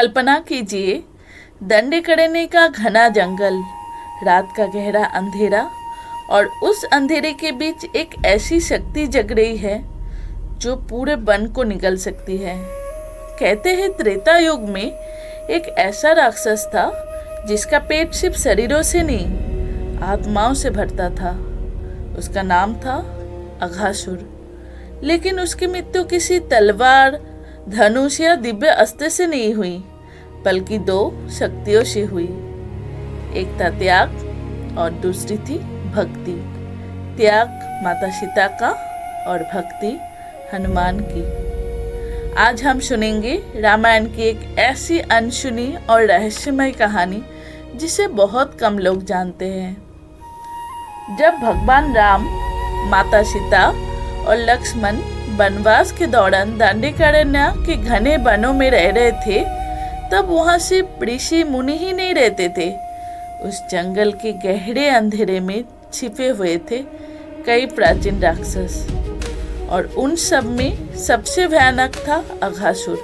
कल्पना कीजिए, दंडीकरण्य का घना जंगल, रात का गहरा अंधेरा, और उस अंधेरे के बीच एक ऐसी शक्ति जग रही है जो पूरे वन को निगल सकती है। कहते हैं त्रेता युग में एक ऐसा राक्षस था जिसका पेट सिर्फ शरीरों से नहीं आत्माओं से भरता था। उसका नाम था अघासुर। लेकिन उसकी मृत्यु किसी तलवार, धनुष या दिव्य अस्त्र से नहीं हुई, बल्कि दो शक्तियों से हुई। एक था त्याग और दूसरी थी भक्ति। त्याग माता सीता का और भक्ति हनुमान की। आज हम सुनेंगे रामायण की एक ऐसी अनसुनी और रहस्यमय कहानी जिसे बहुत कम लोग जानते हैं। जब भगवान राम, माता सीता और लक्ष्मण वनवास के दौरान दंडीकरण्य के घने वनों में रह रहे थे, तब वहाँ सिर्फ ऋषि मुनि ही नहीं रहते थे। उस जंगल के गहरे अंधेरे में छिपे हुए थे कई प्राचीन राक्षस, और उन सब में सबसे भयानक था अघासुर।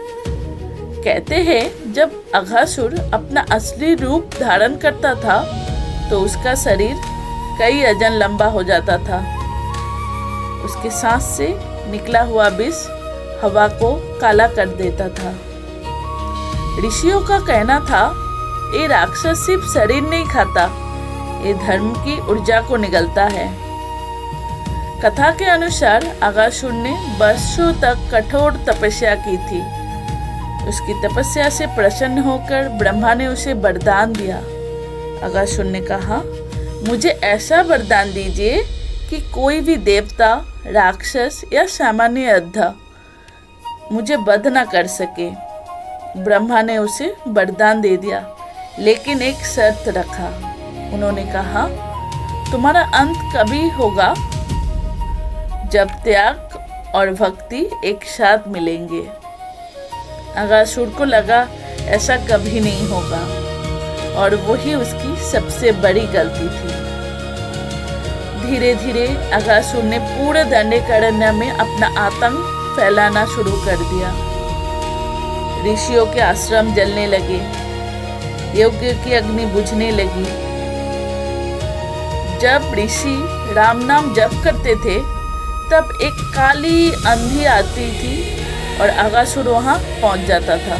कहते हैं जब अघासुर अपना असली रूप धारण करता था तो उसका शरीर कई अजन लंबा हो जाता था। उसके सांस से निकला हुआ विष हवा को काला कर देता था। ऋषियों का कहना था ये राक्षस सिर्फ शरीर नहीं खाता, ये धर्म की ऊर्जा को निगलता है। कथा के अनुसार अघासुर ने वर्षों तक कठोर तपस्या की थी। उसकी तपस्या से प्रसन्न होकर ब्रह्मा ने उसे वरदान दिया। अघासुर ने कहा, मुझे ऐसा वरदान दीजिए कि कोई भी देवता, राक्षस या सामान्य योद्धा मुझे वध न कर सके। ब्रह्मा ने उसे वरदान दे दिया, लेकिन एक शर्त रखा। उन्होंने कहा, तुम्हारा अंत कभी होगा जब त्याग और भक्ति एक साथ मिलेंगे। अघासुर को लगा ऐसा कभी नहीं होगा, और वही उसकी सबसे बड़ी गलती थी। धीरे धीरे अघासुर ने पूरे दंडीकरण्य में अपना आतंक फैलाना शुरू कर दिया। ऋषियों के आश्रम जलने लगे, यज्ञ की अग्नि बुझने लगी। जब ऋषि राम नाम जप करते थे तब एक काली अंधी आती थी और अघासुर वहां पहुंच जाता था।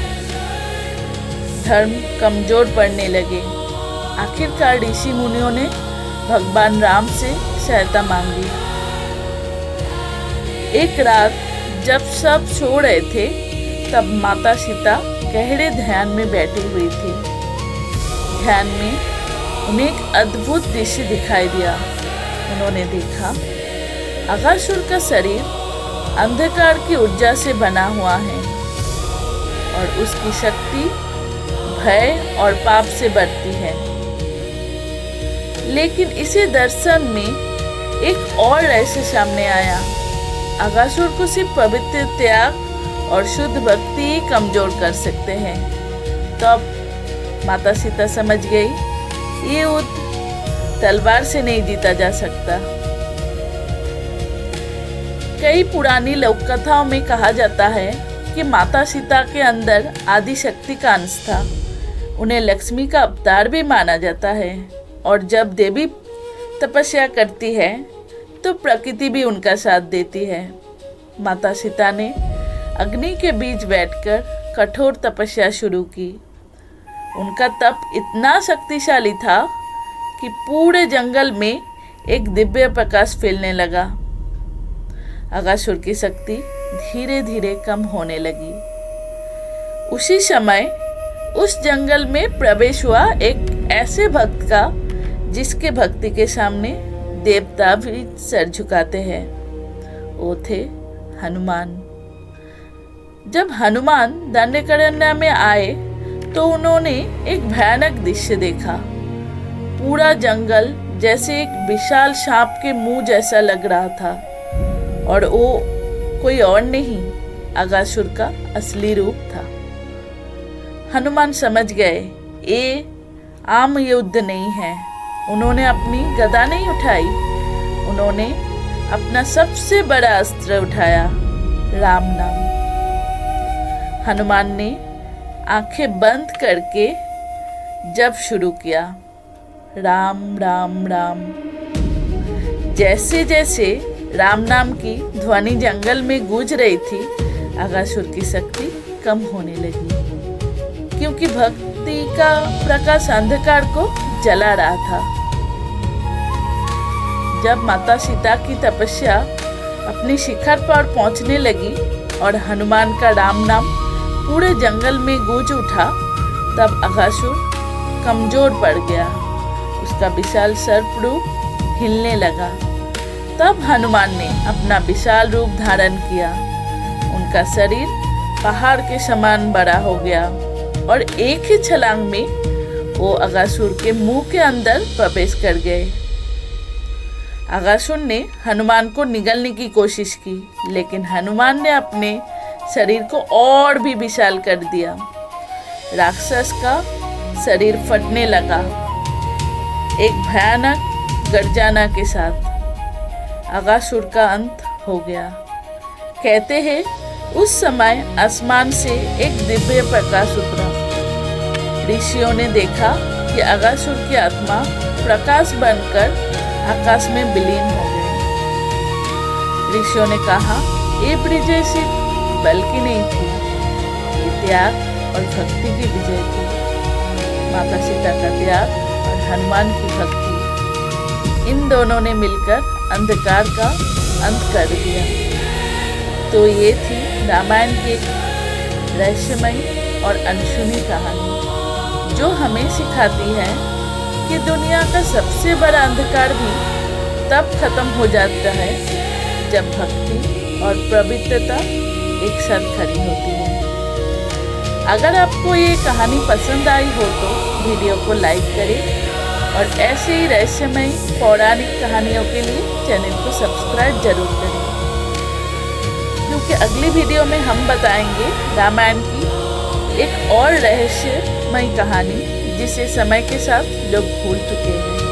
धर्म कमजोर पड़ने लगे। आखिरकार ऋषि मुनियों ने भगवान राम से सहायता मांगी। एक रात जब सब सो रहे थे तब माता सीता गहरे ध्यान में बैठी हुई थी। ध्यान में उन्हें एक अद्भुत दृश्य दिखाई दिया। उन्होंने देखा अघासुर का शरीर अंधकार की ऊर्जा से बना हुआ है और उसकी शक्ति भय और पाप से बढ़ती है। लेकिन इसी दर्शन में एक और रहस्य सामने आया। अघासुर को सिर्फ पवित्र त्याग और शुद्ध भक्ति ही कमजोर कर सकते हैं। तब माता सीता समझ गई, ये युद्ध तलवार से नहीं जीता जा सकता। कई पुरानी लोक कथाओं में कहा जाता है कि माता सीता के अंदर आदि शक्ति का अंश था। उन्हें लक्ष्मी का अवतार भी माना जाता है, और जब देवी तपस्या करती है तो प्रकृति भी उनका साथ देती है। माता सीता ने अग्नि के बीच बैठकर कठोर तपस्या शुरू की। उनका तप इतना शक्तिशाली था कि पूरे जंगल में एक दिव्य प्रकाश फैलने लगा। अघासुर की शक्ति धीरे धीरे कम होने लगी। उसी समय उस जंगल में प्रवेश हुआ एक ऐसे भक्त का जिसके भक्ति के सामने देवता भी सर झुकाते हैं। वो थे हनुमान। जब हनुमान दंडीकरण्य में आए तो उन्होंने एक भयानक दृश्य देखा। पूरा जंगल जैसे एक विशाल सांप के मुंह जैसा लग रहा था, और वो कोई और नहीं, अघासुर का असली रूप था। हनुमान समझ गए ये आम युद्ध नहीं है। उन्होंने अपनी गदा नहीं उठाई, उन्होंने अपना सबसे बड़ा अस्त्र उठाया, राम नाम। हनुमान ने आंखें बंद करके जप शुरू किया, राम राम राम। जैसे जैसे राम नाम की ध्वनि जंगल में गूंज रही थी, अगासुर की शक्ति कम होने लगी, क्योंकि भक्ति का प्रकाश अंधकार को जला रहा था। जब माता सीता की तपस्या अपनी शिखर पर पहुंचने लगी और हनुमान का राम नाम पूरे जंगल में गूंज उठा, तब अगासुर कमजोर पड़ गया। उसका विशाल सर्प रूप हिलने लगा। तब हनुमान ने अपना विशाल रूप धारण किया। उनका शरीर पहाड़ के समान बड़ा हो गया और एक ही छलांग में वो अगासुर के मुंह के अंदर प्रवेश कर गए। अगासुर ने हनुमान को निगलने की कोशिश की, लेकिन हनुमान ने अपने शरीर को और भी विशाल कर दिया। राक्षस का शरीर फटने लगा, एक भयानक गर्जना के साथ। अगासुर का अंत हो गया। कहते हैं उस समय आसमान से एक दिव्य प्रकाश उतरा। ऋषियों ने देखा कि अगासुर की आत्मा प्रकाश बनकर आकाश में विलीन हो गई। ऋषियों ने कहा, ये विजय सिर्फ बल की नहीं थी, ये त्याग और भक्ति की विजय थी। माता सीता का त्याग और हनुमान की भक्ति, इन दोनों ने मिलकर अंधकार का अंत कर दिया। तो ये थी रामायण की एक रहस्यमयी और अनसुनी कहानी, जो हमें सिखाती है कि दुनिया का सबसे बड़ा अंधकार भी तब खत्म हो जाता है जब भक्ति और पवित्रता एक साथ खड़ी होती है। अगर आपको ये कहानी पसंद आई हो तो वीडियो को लाइक करें और ऐसे ही रहस्यमयी पौराणिक कहानियों के लिए चैनल को सब्सक्राइब जरूर करें, क्योंकि अगली वीडियो में हम बताएंगे रामायण की एक और रहस्यमयी कहानी, जिसे समय के साथ लोग भूल चुके हैं।